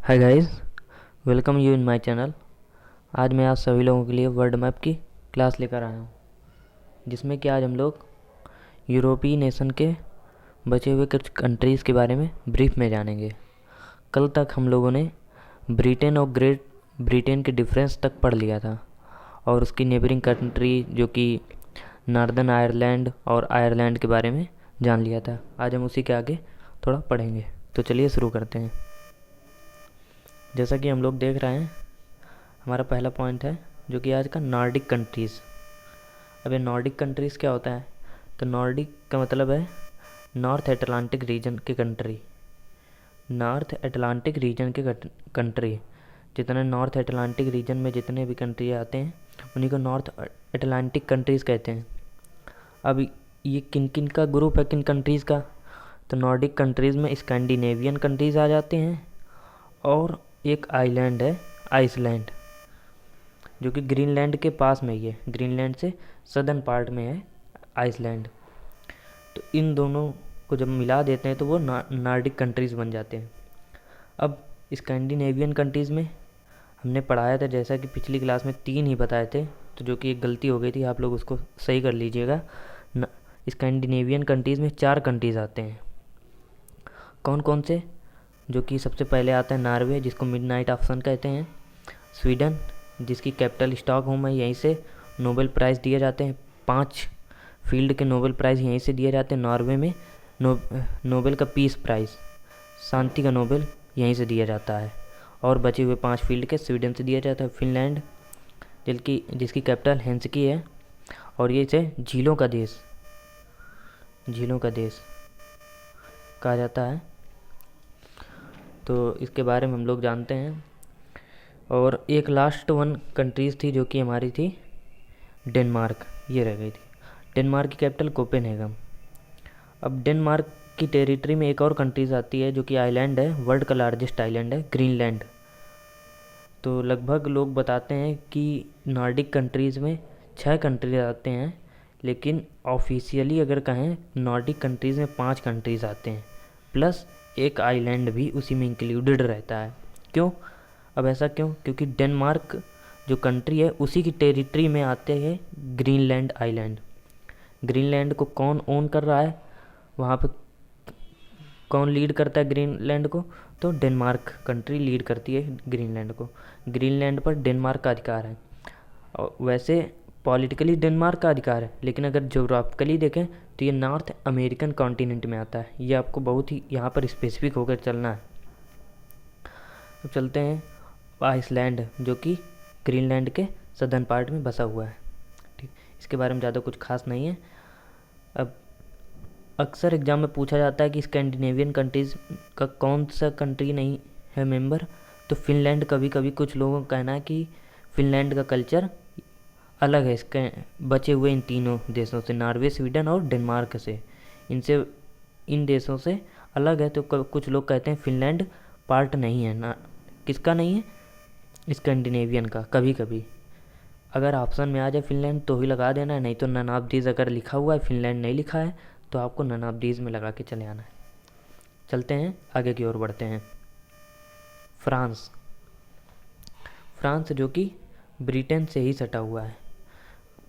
Hi guys, welcome you in my channel. आज मैं आप सभी लोगों के लिए वर्ल्ड मैप की क्लास लेकर आया हूँ, जिसमें कि आज हम लोग यूरोपीय नेशन के बचे हुए कुछ कंट्रीज़ के बारे में ब्रीफ में जानेंगे। कल तक हम लोगों ने ब्रिटेन और ग्रेट ब्रिटेन के डिफरेंस तक पढ़ लिया था और उसकी नेबरिंग कंट्री जो कि नॉर्दर्न आयरलैंड और आयरलैंड के बारे में जान लिया था। आज हम उसी के आगे थोड़ा पढ़ेंगे, तो चलिए शुरू करते हैं। जैसा कि हम लोग देख रहे हैं, हमारा पहला पॉइंट है जो कि आज का नॉर्डिक कंट्रीज़। अब ये नॉर्डिक कंट्रीज़ क्या होता है? तो नॉर्डिक का मतलब है नॉर्थ एटलांटिक रीजन के कंट्री। नॉर्थ एटलांटिक रीजन के कंट्री, जितने नॉर्थ एटलांटिक रीजन में जितने भी कंट्री आते हैं उन्हीं को नॉर्थ एटलांटिक कंट्रीज़ कहते हैं। अब ये किन किन का ग्रुप है, किन कंट्रीज़ का? तो नॉर्डिक कंट्रीज़ में स्कैंडिनेवियन कंट्रीज़ आ जाते हैं और एक आइलैंड है आइसलैंड, जो कि ग्रीनलैंड के पास में ही है। ग्रीनलैंड से सदर्न पार्ट में है आइसलैंड। तो इन दोनों को जब मिला देते हैं तो वो नॉर्डिक कंट्रीज़ बन जाते हैं। अब स्कैंडिनेवियन कंट्रीज़ में हमने पढ़ाया था, जैसा कि पिछली क्लास में 3 ही बताए थे, तो जो कि एक गलती हो गई थी, आप लोग उसको सही कर लीजिएगा। स्कैंडिनेवियन कंट्रीज़ में 4 कंट्रीज़ आते हैं। कौन कौन से? जो कि सबसे पहले आता है नॉर्वे, जिसको मिडनाइट ऑप्शन कहते हैं। स्वीडन, जिसकी कैपिटल स्टॉकहोम है, यहीं से नोबेल प्राइज़ दिए जाते हैं। 5 फील्ड के नोबेल प्राइज़ यहीं से दिए जाते हैं नॉर्वे में। नोबेल का पीस प्राइज़, शांति का नोबेल, यहीं से दिया जाता है। और बचे हुए 5 फील्ड के स्वीडन से दिया जाता है। फिनलैंड, जिसकी कैपिटल हेल्सिंकी है, और ये इसे झीलों का देश कहा जाता है। तो इसके बारे में हम लोग जानते हैं। और एक लास्ट वन कंट्रीज़ थी जो कि हमारी थी डेनमार्क, ये रह गई थी। डेनमार्क की कैपिटल कोपेनहेगन। अब डेनमार्क की टेरिटरी में एक और कंट्रीज़ आती है जो कि आइलैंड है, वर्ल्ड का लार्जेस्ट आइलैंड है, ग्रीनलैंड। तो लगभग लोग बताते हैं कि नॉर्डिक कंट्रीज़ में 6 कंट्रीज आते हैं, लेकिन ऑफिशियली अगर कहें नॉर्डिक कंट्रीज़ में 5 कंट्रीज़ आते हैं, प्लस एक आइलैंड भी उसी में इंक्लूडेड रहता है। क्यों? अब ऐसा क्यों? क्योंकि डेनमार्क जो कंट्री है उसी की टेरिटरी में आते हैं ग्रीनलैंड आइलैंड। ग्रीनलैंड को कौन ओन कर रहा है, वहाँ पे कौन लीड करता है ग्रीनलैंड को? तो डेनमार्क कंट्री लीड करती है ग्रीनलैंड को। ग्रीनलैंड पर डेनमार्क का अधिकार है। और वैसे पॉलिटिकली डेनमार्क का अधिकार है, लेकिन अगर जोग्राफिकली देखें तो ये नॉर्थ अमेरिकन कॉन्टिनेंट में आता है। ये आपको बहुत ही यहाँ पर स्पेसिफिक होकर चलना है। अब चलते हैं आइसलैंड, जो कि ग्रीनलैंड के सदर्न पार्ट में बसा हुआ है। ठीक, इसके बारे में ज़्यादा कुछ खास नहीं है। अब अक्सर एग्ज़ाम में पूछा जाता है कि स्कैंडिनेवियन कंट्रीज़ का कौन सा कंट्री नहीं है मेंबर, तो फिनलैंड। कभी कभी कुछ लोगों का कहना है कि फिनलैंड का कल्चर अलग है इसके बचे हुए इन तीनों देशों से, नॉर्वे, स्वीडन और डेनमार्क से। इन देशों से अलग है। तो कुछ लोग कहते हैं फिनलैंड पार्ट नहीं है ना। किसका नहीं है? स्कैंडिनेवियन का। कभी कभी अगर ऑप्शन में आ जाए फिनलैंड तो ही लगा देना है, नहीं तो नन ऑफ दीज अगर लिखा हुआ है, फिनलैंड नहीं लिखा है, तो आपको नन ऑफ दीज में लगा के चले आना है। चलते हैं आगे की ओर बढ़ते हैं। फ्रांस, जो कि ब्रिटेन से ही सटा हुआ है।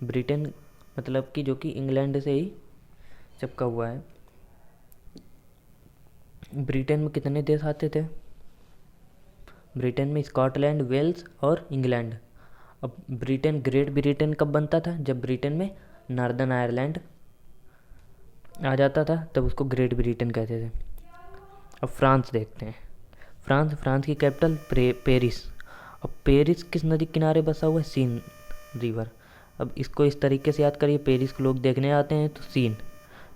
ब्रिटेन मतलब कि जो कि इंग्लैंड से ही चिपका हुआ है। ब्रिटेन में कितने देश आते थे? ब्रिटेन में स्कॉटलैंड, वेल्स और इंग्लैंड। अब ग्रेट ब्रिटेन कब बनता था? जब ब्रिटेन में नॉर्दर्न आयरलैंड आ जाता था, तब उसको ग्रेट ब्रिटेन कहते थे। अब फ्रांस देखते हैं। फ्रांस की कैपिटल पेरिस। अब पेरिस किस नदी किनारे बसा हुआ है? Seine river. अब इसको इस तरीके से याद करिए, पेरिस को लोग देखने आते हैं तो सीन,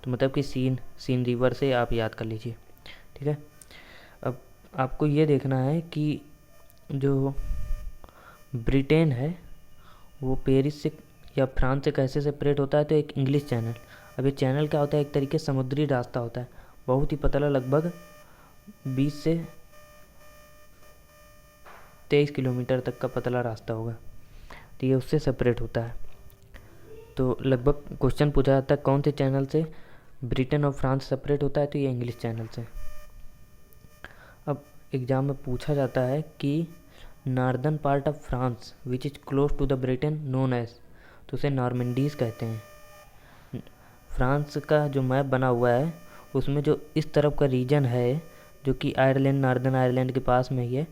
तो मतलब कि सीन रिवर से आप याद कर लीजिए। ठीक है। अब आपको ये देखना है कि जो ब्रिटेन है वो पेरिस से या फ्रांस से कैसे सेपरेट होता है? तो एक इंग्लिश चैनल। अब ये चैनल क्या होता है? एक तरीके से समुद्री रास्ता होता है, बहुत ही पतला, लगभग 20 से 23 किलोमीटर तक का पतला रास्ता होगा। तो ये उससे सेपरेट होता है। तो लगभग क्वेश्चन पूछा जाता है कौन से चैनल से ब्रिटेन और फ्रांस सेपरेट होता है? तो ये इंग्लिश चैनल से। अब एग्ज़ाम में पूछा जाता है कि northern part of France which is close to the Britain known as, तो उसे नॉर्मेंडीज़ कहते हैं। फ्रांस का जो मैप बना हुआ है उसमें जो इस तरफ का रीजन है जो कि आयरलैंड, नॉर्दर्न आयरलैंड के पास में ही है,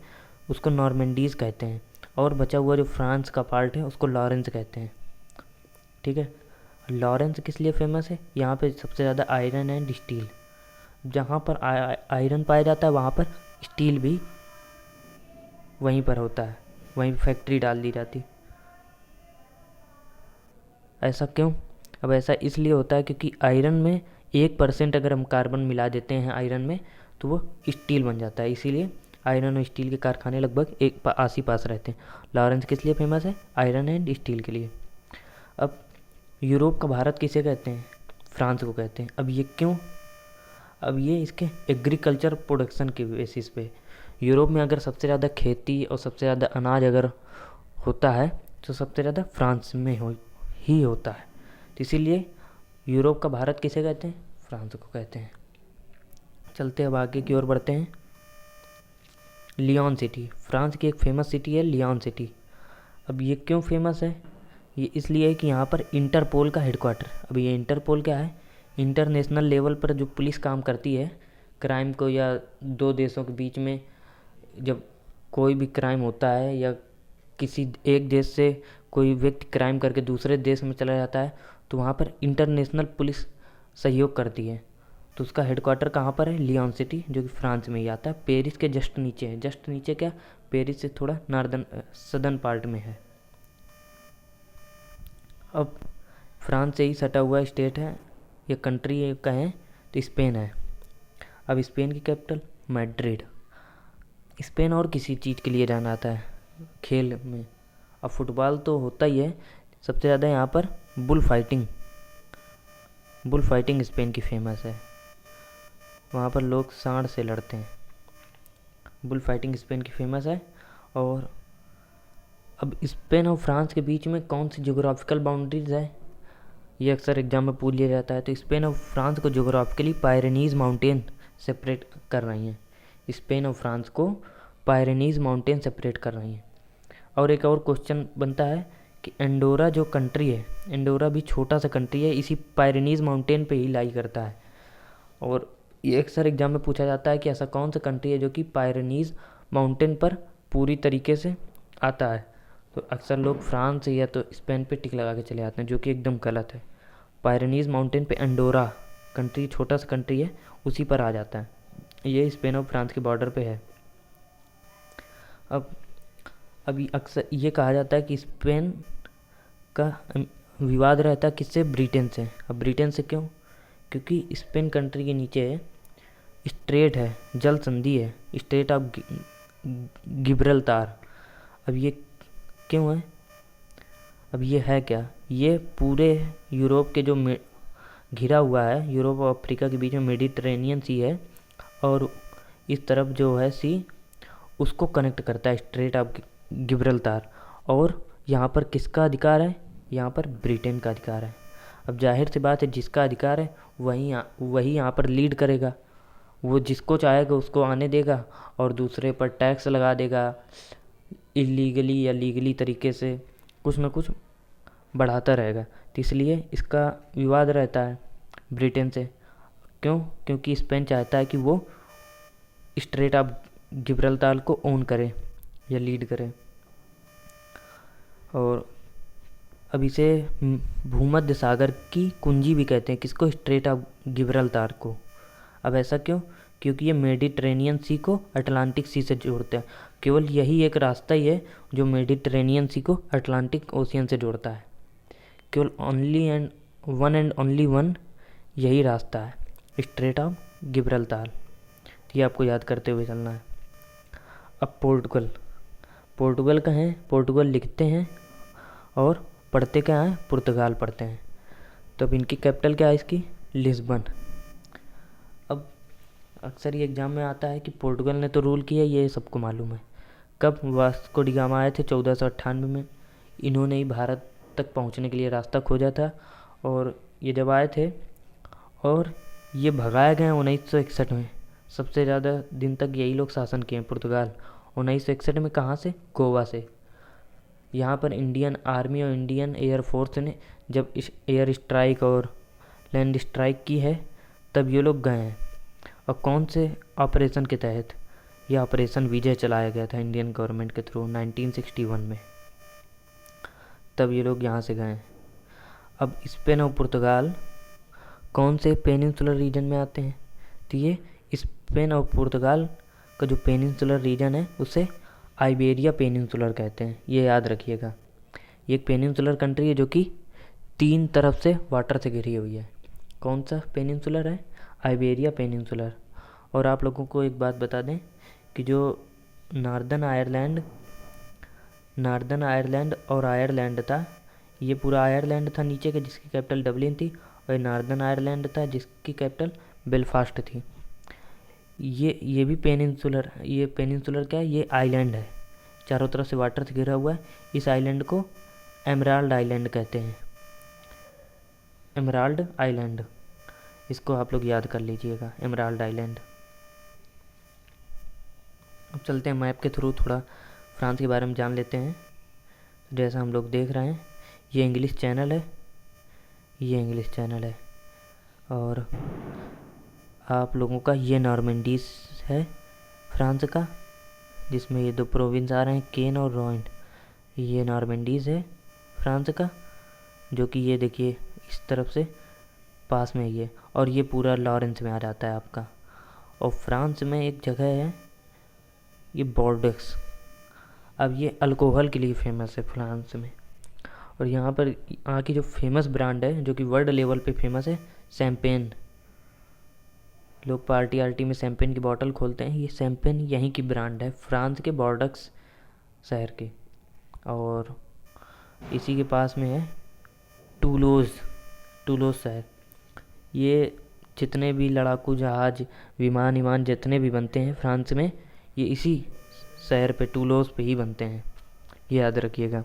उसको नॉर्मेंडीज़ कहते हैं। और बचा हुआ जो फ्रांस का पार्ट है उसको लॉरेंस कहते हैं। ठीक है, लॉरेंस किस लिए फेमस है? यहाँ पे सबसे ज़्यादा आयरन एंड स्टील, जहाँ पर आयरन पाया जाता है वहाँ पर स्टील भी वहीं पर होता है, वहीं फैक्ट्री डाल दी जाती। ऐसा क्यों? अब ऐसा इसलिए होता है क्योंकि आयरन में 1% अगर हम कार्बन मिला देते हैं आयरन में तो वो स्टील बन जाता है, इसीलिए आयरन और स्टील के कारखाने लगभग एक आस ही पास रहते हैं। लॉरेंस किस लिए फेमस है? आयरन एंड स्टील के लिए। अब यूरोप का भारत किसे कहते हैं? फ्रांस को कहते हैं। अब ये क्यों? अब ये इसके एग्रीकल्चर प्रोडक्शन के बेसिस पे, यूरोप में अगर सबसे ज़्यादा खेती और सबसे ज़्यादा अनाज अगर होता है तो सबसे ज़्यादा फ्रांस में ही होता है, तो इसीलिए यूरोप का भारत किसे कहते हैं? फ्रांस को कहते हैं। चलते अब आगे की ओर बढ़ते हैं। लियोन सिटी, फ्रांस की एक फेमस सिटी है लियोन सिटी। अब ये क्यों फेमस है? ये इसलिए है कि यहाँ पर इंटरपोल का हेडक्वार्टर। अब ये इंटरपोल क्या है? इंटरनेशनल लेवल पर जो पुलिस काम करती है क्राइम को, या दो देशों के बीच में जब कोई भी क्राइम होता है या किसी एक देश से कोई व्यक्ति क्राइम करके दूसरे देश में चला जाता है तो वहाँ पर इंटरनेशनल पुलिस सहयोग करती है। तो उसका हेडक्वार्टर कहाँ पर है? लियोन सिटी, जो कि फ्रांस में ही आता है। पेरिस के जस्ट नीचे है। जस्ट नीचे क्या? पेरिस से थोड़ा नॉर्दर्न सदर्न पार्ट में है। अब फ्रांस से ही सटा हुआ स्टेट है या कंट्री का है तो स्पेन है। अब स्पेन की कैपिटल मैड्रिड। स्पेन और किसी चीज़ के लिए जाना आता है? खेल में। अब फुटबॉल तो होता ही है, सबसे ज़्यादा यहाँ पर बुल फाइटिंग स्पेन की फेमस है। वहाँ पर लोग सांड से लड़ते हैं। बुल फाइटिंग स्पेन की फेमस है। और अब स्पेन और फ्रांस के बीच में कौन सी ज्योग्राफिकल बाउंड्रीज है? ये अक्सर एग्जाम में पूछ लिया जाता है। तो स्पेन और फ्रांस को ज्योग्राफिकली पायरेनीज़ माउंटेन सेपरेट कर रही हैं। स्पेन और फ्रांस को पायरेनीज़ माउंटेन सेपरेट कर रही हैं। और एक और क्वेश्चन बनता है कि एंडोरा जो कंट्री है, एंडोरा भी छोटा सा कंट्री है, इसी पायरेनीज़ माउंटेन पे ही लाई करता है। और ये अक्सर एग्जाम में पूछा जाता है कि ऐसा कौन सा कंट्री है जो कि पायरेनीज़ माउंटेन पर पूरी तरीके से आता है। तो अक्सर लोग फ्रांस या तो स्पेन पे टिक लगा के चले आते हैं, जो कि एकदम गलत है। पायरेनीज़ माउंटेन पे एंडोरा कंट्री, छोटा सा कंट्री है, उसी पर आ जाता है। ये स्पेन और फ्रांस के बॉर्डर पे है। अब अभी अक्सर ये कहा जाता है कि स्पेन का विवाद रहता है किससे? ब्रिटेन से। अब ब्रिटेन से क्यों? क्योंकि स्पेन कंट्री के नीचे स्ट्रेट है, जल संधि है, स्ट्रेट ऑफ गिब्रल्टार। अब ये क्यों है? अब ये है क्या? ये पूरे यूरोप के जो घिरा हुआ है, यूरोप और अफ्रीका के बीच में मेडिटरेनियन सी है, और इस तरफ जो है सी उसको कनेक्ट करता है स्ट्रेट ऑफ गिब्रल्टार। और यहाँ पर किसका अधिकार है? यहाँ पर ब्रिटेन का अधिकार है। अब जाहिर सी बात है, जिसका अधिकार है वही यहाँ पर लीड करेगा। वो जिसको चाहेगा उसको आने देगा और दूसरे पर टैक्स लगा देगा, इलीगली या लीगली तरीके से कुछ ना कुछ बढ़ाता रहेगा। तो इसलिए इसका विवाद रहता है ब्रिटेन से। क्यों? क्योंकि स्पेन चाहता है कि वो स्ट्रेट ऑफ गिब्रल्टार को ओन करे या लीड करे। और अब इसे भूमध्य सागर की कुंजी भी कहते हैं। किसको? स्ट्रेट ऑफ गिब्रल्टार को। अब ऐसा क्यों? क्योंकि ये मेडिटरेनियन सी को अटलांटिक सी से जोड़ता है। केवल यही एक रास्ता ही है जो मेडिटरेनियन सी को अटलांटिक ओशियन से जोड़ता है। केवल एंड ओनली वन यही रास्ता है, स्ट्रेट ऑफ गिब्रल्टार। ये आपको याद करते हुए चलना है। अब पोर्टुगल का है। पोर्टुगल लिखते हैं और पढ़ते क्या हैं? पुर्तगाल पढ़ते हैं। तो अब इनकी कैपिटल क्या है इसकी? लिस्बन। अब अक्सर ये एग्जाम में आता है कि पोर्टुगल ने तो रूल किया, ये सबको मालूम है। कब? वास्को डी गामा आए थे 1498 में। इन्होंने ही भारत तक पहुंचने के लिए रास्ता खोजा था। और ये जब आए थे और ये भगाए गए 1961 में, सबसे ज़्यादा दिन तक यही लोग शासन किए हैं, पुर्तगाल। 1961 में कहाँ से? गोवा से। यहाँ पर इंडियन आर्मी और इंडियन एयर फोर्स ने जब इस एयर स्ट्राइक और लैंड स्ट्राइक की है तब ये लोग गए हैं। और कौन से ऑपरेशन के तहत? यह ऑपरेशन विजय चलाया गया था इंडियन गवर्नमेंट के थ्रू 1961 में, तब ये लोग यहाँ से गए हैं। अब स्पेन और पुर्तगाल कौन से पेनिनसुलर रीजन में आते हैं? तो ये स्पेन और पुर्तगाल का जो पेनिनसुलर रीजन है उसे आइबेरिया पेनिनसुलर कहते हैं, ये याद रखिएगा। ये एक पेनिनसुलर कंट्री है जो कि 3 तरफ से वाटर से घिरी हुई है। कौन सा पेनिनसुलर है? Iberia peninsular. और आप लोगों को एक बात बता दें कि जो नॉर्दर्न आयरलैंड और आयरलैंड था, ये पूरा आयरलैंड था नीचे के जिसकी कैपिटल डबलिन थी, और नॉर्दर्न आयरलैंड था जिसकी कैपिटल बेलफास्ट थी। ये भी पेनिनसुलर, ये पेनिनसुलर क्या है? ये आइलैंड है, चारों तरफ से वाटर से घिरा हुआ है। इस आइलैंड को एमराल्ड आइलैंड कहते हैं, एमराल्ड आइलैंड। इसको आप लोग याद कर लीजिएगा, एमराल्ड आइलैंड। अब चलते हैं मैप के थ्रू थोड़ा फ्रांस के बारे में जान लेते हैं। जैसा हम लोग देख रहे हैं, ये इंग्लिश चैनल है, ये इंग्लिश चैनल है, और आप लोगों का ये नॉर्मेंडीज है फ्रांस का, जिसमें ये 2 प्रोविंस आ रहे हैं, केन और रोइन। ये नॉर्मेंडीज है फ्रांस का, जो कि ये देखिए इस तरफ से पास में ही है, और ये पूरा लॉरेंस में आ जाता है आपका। और फ्रांस में एक जगह है ये बोर्डेक्स। अब ये अल्कोहल के लिए फेमस है फ्रांस में, और यहाँ पर यहाँ की जो फेमस ब्रांड है जो कि वर्ल्ड लेवल पे फेमस है, शैम्पेन। लोग पार्टी में शैम्पेन की बोतल खोलते हैं, ये शैम्पेन यहीं की ब्रांड है, फ्रांस के बोर्डेक्स शहर के। और इसी के पास में है टूलोज शहर। ये जितने भी लड़ाकू जहाज, विमान जितने भी बनते हैं फ्रांस में, ये इसी शहर पे, टूलोज पे ही बनते हैं, ये याद रखिएगा।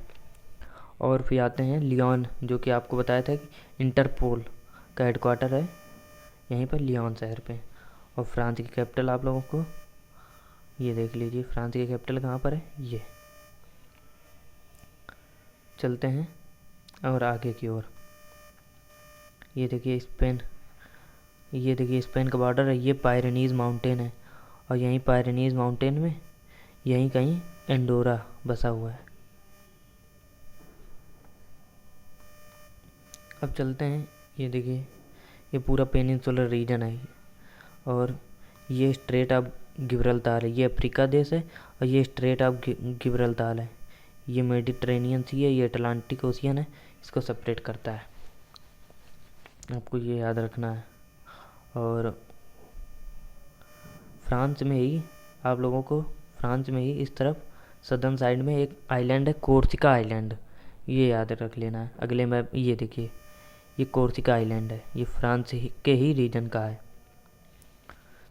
और फिर आते हैं लियोन, जो कि आपको बताया था कि इंटरपोल का हेडक्वार्टर है यहीं पर लियोन शहर पे। और फ्रांस की कैपिटल आप लोगों को ये देख लीजिए, फ्रांस की कैपिटल कहाँ पर है ये। चलते हैं और आगे की ओर। ये देखिए स्पेन, ये देखिए स्पेन का बॉर्डर है, ये पायरेनीज़ माउंटेन है, और यहीं पायरेनीज़ माउंटेन में यहीं कहीं एंडोरा बसा हुआ है। अब चलते हैं, ये देखिए ये पूरा पेनिनसुलर रीजन है, और ये स्ट्रेट ऑफ गिब्राल्टार है, ये अफ्रीका देश है, और ये स्ट्रेट ऑफ गिब्राल्टार है, ये मेडिटेरेनियन सी है, ये अटलांटिक ओशियन है, इसको सेपरेट करता है, आपको ये याद रखना है। और फ्रांस में ही आप लोगों को, फ्रांस में ही इस तरफ सदर्न साइड में एक आइलैंड है, कोर्सिका आइलैंड, ये याद रख लेना है। अगले मैप ये देखिए, ये कोर्सिका आइलैंड है, ये फ्रांस के ही रीजन का है।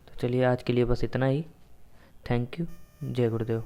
तो चलिए आज के लिए बस इतना ही। थैंक यू, जय गुरुदेव।